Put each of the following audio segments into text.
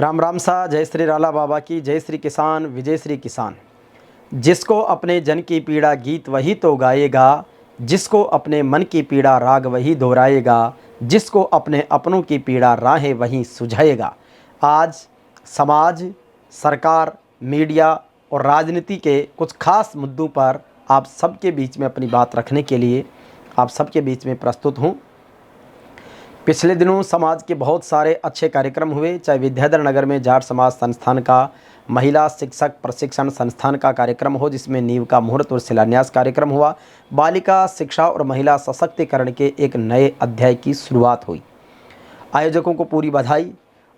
राम राम सा। जय श्री राला बाबा की जय। श्री किसान विजय श्री किसान। जिसको अपने जन की पीड़ा गीत वही तो गाएगा, जिसको अपने मन की पीड़ा राग वही दोहराएगा, जिसको अपने अपनों की पीड़ा राहें वही सुझाएगा। आज समाज, सरकार, मीडिया और राजनीति के कुछ खास मुद्दों पर आप सबके बीच में अपनी बात रखने के लिए आप सबके बीच में प्रस्तुत हूँ। पिछले दिनों समाज के बहुत सारे अच्छे कार्यक्रम हुए, चाहे विद्याधर नगर में जाट समाज संस्थान का महिला शिक्षक प्रशिक्षण संस्थान का कार्यक्रम हो, जिसमें नींव का मुहूर्त और शिलान्यास कार्यक्रम हुआ। बालिका शिक्षा और महिला सशक्तिकरण के एक नए अध्याय की शुरुआत हुई। आयोजकों को पूरी बधाई।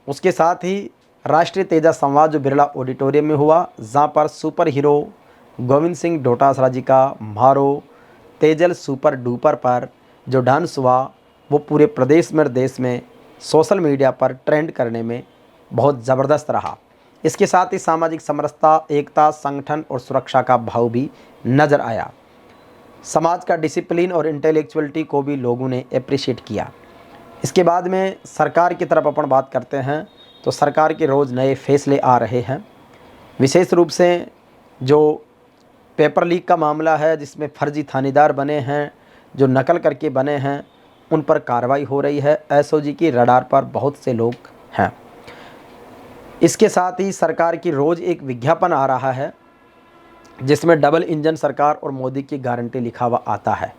उसके साथ ही राष्ट्रीय तेजा संवाद जो बिरला ऑडिटोरियम में हुआ, जहाँ पर सुपर हीरो गोविंद सिंह डोटासरा जी का मारो तेजल सुपर डुपर पर जो डांस हुआ, वो पूरे प्रदेश में देश में सोशल मीडिया पर ट्रेंड करने में बहुत ज़बरदस्त रहा। इसके साथ ही सामाजिक समरसता, एकता, संगठन और सुरक्षा का भाव भी नज़र आया। समाज का डिसिप्लिन और इंटेलेक्चुअलिटी को भी लोगों ने अप्रिशिएट किया। इसके बाद में सरकार की तरफ अपन बात करते हैं तो सरकार के रोज़ नए फैसले आ रहे हैं। विशेष रूप से जो पेपर लीक का मामला है, जिसमें फर्जी थानेदार बने हैं, जो नकल करके बने हैं, उन पर कार्रवाई हो रही है। एसओजी की रडार पर बहुत से लोग हैं। इसके साथ ही सरकार की रोज़ एक विज्ञापन आ रहा है, जिसमें डबल इंजन सरकार और मोदी की गारंटी लिखा हुआ आता है।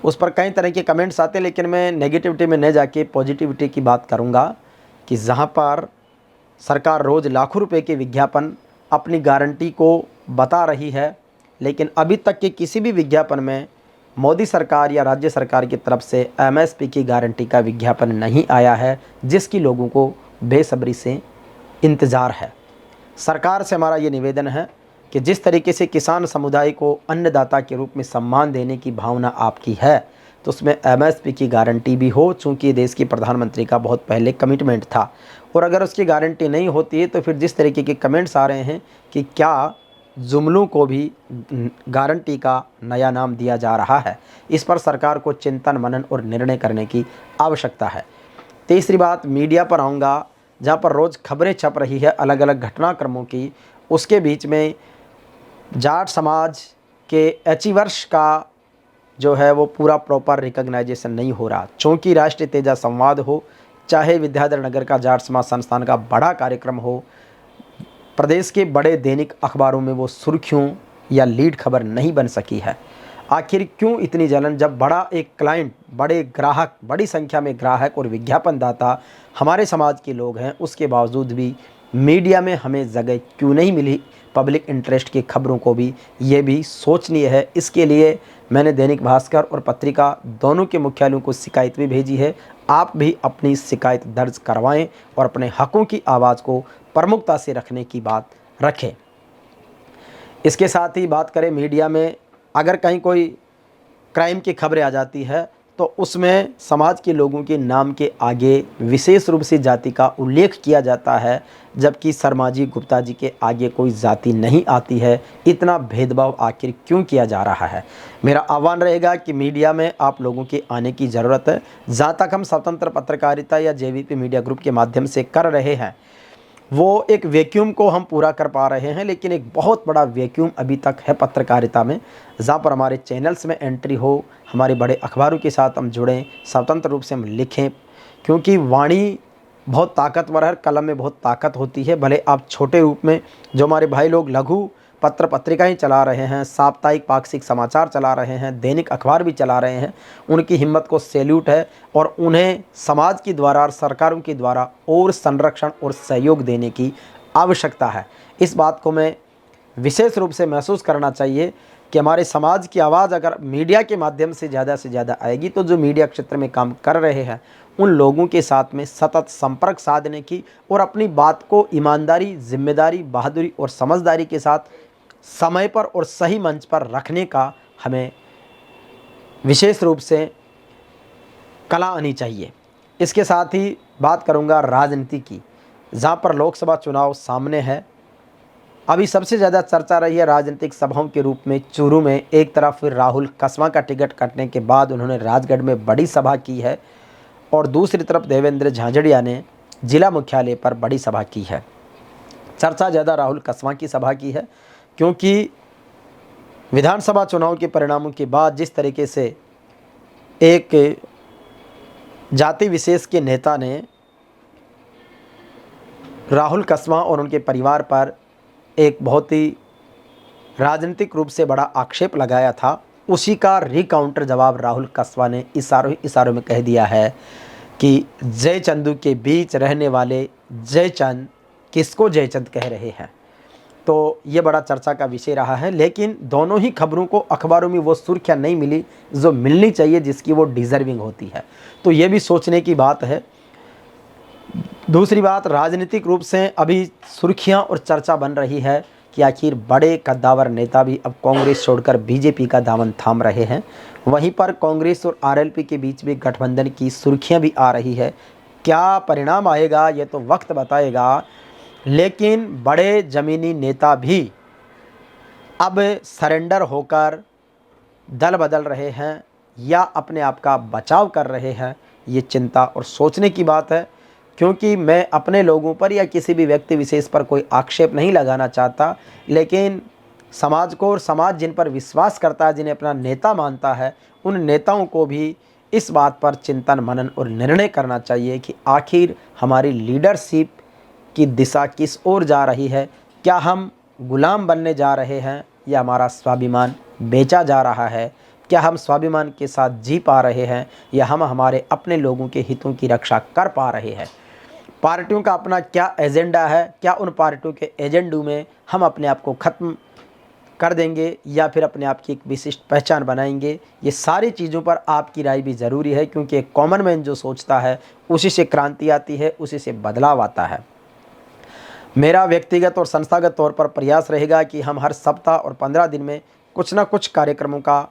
उस पर कई तरह के कमेंट्स आते हैं, लेकिन मैं नेगेटिविटी में न जाके पॉजिटिविटी की बात करूंगा कि जहां पर सरकार रोज़ लाखों रुपए के विज्ञापन अपनी गारंटी को बता रही है, लेकिन अभी तक के किसी भी विज्ञापन में मोदी सरकार या राज्य सरकार की तरफ से एमएसपी की गारंटी का विज्ञापन नहीं आया है, जिसकी लोगों को बेसब्री से इंतज़ार है। सरकार से हमारा ये निवेदन है कि जिस तरीके से किसान समुदाय को अन्नदाता के रूप में सम्मान देने की भावना आपकी है, तो उसमें एमएसपी की गारंटी भी हो, चूँकि देश की प्रधानमंत्री का बहुत पहले कमिटमेंट था। और अगर उसकी गारंटी नहीं होती है तो फिर जिस तरीके के कमेंट्स आ रहे हैं कि क्या जुमलों को भी गारंटी का नया नाम दिया जा रहा है, इस पर सरकार को चिंतन मनन और निर्णय करने की आवश्यकता है। तीसरी बात मीडिया पर आऊँगा, जहाँ पर रोज़ खबरें छप रही है अलग अलग घटनाक्रमों की। उसके बीच में जाट समाज के अचीवर्स का जो है वो पूरा प्रॉपर रिकग्नाइजेशन नहीं हो रहा। चूँकि राष्ट्रीय तेजा संवाद हो, चाहे विद्याधर नगर का जाट समाज संस्थान का बड़ा कार्यक्रम हो, प्रदेश के बड़े दैनिक अखबारों में वो सुर्खियों या लीड खबर नहीं बन सकी है। आखिर क्यों इतनी जलन, जब बड़ा एक क्लाइंट, बड़े ग्राहक, बड़ी संख्या में ग्राहक और विज्ञापनदाता हमारे समाज के लोग हैं, उसके बावजूद भी मीडिया में हमें जगह क्यों नहीं मिली। पब्लिक इंटरेस्ट की खबरों को भी ये भी सोचनीय है। इसके लिए मैंने दैनिक भास्कर और पत्रिका दोनों के मुख्यालयों को शिकायत भी भेजी है। आप भी अपनी शिकायत दर्ज करवाएं और अपने हकों की आवाज़ को प्रमुखता से रखने की बात रखें। इसके साथ ही बात करें मीडिया में, अगर कहीं कोई क्राइम की खबरें आ जाती है तो उसमें समाज के लोगों के नाम के आगे विशेष रूप से जाति का उल्लेख किया जाता है, जबकि शर्मा जी, गुप्ता जी के आगे कोई जाति नहीं आती है। इतना भेदभाव आखिर क्यों किया जा रहा है? मेरा आह्वान रहेगा कि मीडिया में आप लोगों के आने की ज़रूरत है। जहाँ तक हम स्वतंत्र पत्रकारिता या जेवीपी मीडिया ग्रुप के माध्यम से कर रहे हैं, वो एक वैक्यूम को हम पूरा कर पा रहे हैं, लेकिन एक बहुत बड़ा वैक्यूम अभी तक है पत्रकारिता में, जहाँ पर हमारे चैनल्स में एंट्री हो, हमारे बड़े अखबारों के साथ हम जुड़ें, स्वतंत्र रूप से हम लिखें, क्योंकि वाणी बहुत ताकतवर है, कलम में बहुत ताकत होती है। भले आप छोटे रूप में, जो हमारे भाई लोग लघु पत्र पत्रिकाएं चला रहे हैं, साप्ताहिक पाक्षिक समाचार चला रहे हैं, दैनिक अखबार भी चला रहे हैं, उनकी हिम्मत को सैल्यूट है। और उन्हें समाज के द्वारा और सरकारों के द्वारा और संरक्षण और सहयोग देने की आवश्यकता है। इस बात को मैं विशेष रूप से महसूस करना चाहिए कि हमारे समाज की आवाज़ अगर मीडिया के माध्यम से ज़्यादा आएगी, तो जो मीडिया क्षेत्र में काम कर रहे हैं उन लोगों के साथ में सतत संपर्क साधने की और अपनी बात को ईमानदारी, जिम्मेदारी, बहादुरी और समझदारी के साथ समय पर और सही मंच पर रखने का हमें विशेष रूप से कला आनी चाहिए। इसके साथ ही बात करूंगा राजनीति की, जहां पर लोकसभा चुनाव सामने है। अभी सबसे ज़्यादा चर्चा रही है राजनीतिक सभाओं के रूप में चूरू में। एक तरफ फिर राहुल कसवा का टिकट कटने के बाद उन्होंने राजगढ़ में बड़ी सभा की है, और दूसरी तरफ देवेंद्र झांझड़िया ने जिला मुख्यालय पर बड़ी सभा की है। चर्चा ज़्यादा राहुल कस्वां की सभा की है, क्योंकि विधानसभा चुनाव के परिणामों के बाद जिस तरीके से एक जाति विशेष के नेता ने राहुल कस्वां और उनके परिवार पर एक बहुत ही राजनीतिक रूप से बड़ा आक्षेप लगाया था, उसी का रिकाउंटर जवाब राहुल कस्वां ने इशारों में कह दिया है कि जयचंदू के बीच रहने वाले जयचंद किसको जयचंद कह रहे हैं। तो ये बड़ा चर्चा का विषय रहा है, लेकिन दोनों ही खबरों को अखबारों में वो सुर्खियाँ नहीं मिली जो मिलनी चाहिए, जिसकी वो डिज़र्विंग होती है। तो ये भी सोचने की बात है। दूसरी बात, राजनीतिक रूप से अभी सुर्खियां और चर्चा बन रही है कि आखिर बड़े कद्दावर नेता भी अब कांग्रेस छोड़कर बीजेपी का दामन थाम रहे हैं। वहीं पर कांग्रेस और आरएलपी के बीच में गठबंधन की सुर्खियां भी आ रही है। क्या परिणाम आएगा ये तो वक्त बताएगा, लेकिन बड़े ज़मीनी नेता भी अब सरेंडर होकर दल बदल रहे हैं या अपने आप का बचाव कर रहे हैं, ये चिंता और सोचने की बात है। क्योंकि मैं अपने लोगों पर या किसी भी व्यक्ति विशेष पर कोई आक्षेप नहीं लगाना चाहता, लेकिन समाज को और समाज जिन पर विश्वास करता है, जिन्हें अपना नेता मानता है, उन नेताओं को भी इस बात पर चिंतन मनन और निर्णय करना चाहिए कि आखिर हमारी लीडरशिप की दिशा किस ओर जा रही है। क्या हम गुलाम बनने जा रहे हैं या हमारा स्वाभिमान बेचा जा रहा है? क्या हम स्वाभिमान के साथ जी पा रहे हैं या हम हमारे अपने लोगों के हितों की रक्षा कर पा रहे हैं? पार्टियों का अपना क्या एजेंडा है? क्या उन पार्टियों के एजेंडों में हम अपने आप को ख़त्म कर देंगे या फिर अपने आप की एक विशिष्ट पहचान बनाएंगे? ये सारी चीज़ों पर आपकी राय भी ज़रूरी है, क्योंकि एक कॉमन मैन जो सोचता है उसी से क्रांति आती है, उसी से बदलाव आता है। मेरा व्यक्तिगत और संस्थागत तौर पर प्रयास रहेगा कि हम हर सप्ताह और 15 दिन में कुछ ना कुछ कार्यक्रमों का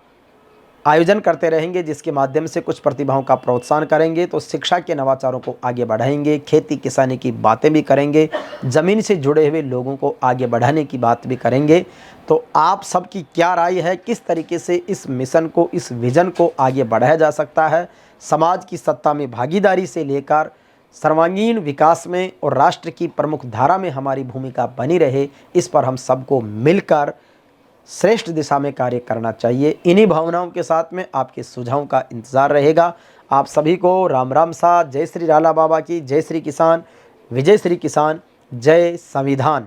आयोजन करते रहेंगे, जिसके माध्यम से कुछ प्रतिभाओं का प्रोत्साहन करेंगे, तो शिक्षा के नवाचारों को आगे बढ़ाएंगे, खेती किसानी की बातें भी करेंगे, ज़मीन से जुड़े हुए लोगों को आगे बढ़ाने की बात भी करेंगे। तो आप सबकी क्या राय है, किस तरीके से इस मिशन को, इस विज़न को आगे बढ़ाया जा सकता है? समाज की सत्ता में भागीदारी से लेकर सर्वांगीण विकास में और राष्ट्र की प्रमुख धारा में हमारी भूमिका बनी रहे, इस पर हम सबको मिलकर श्रेष्ठ दिशा में कार्य करना चाहिए। इन्हीं भावनाओं के साथ में आपके सुझावों का इंतज़ार रहेगा। आप सभी को राम राम सा। जय श्री राला बाबा की, जय श्री किसान, विजय श्री किसान, जय संविधान।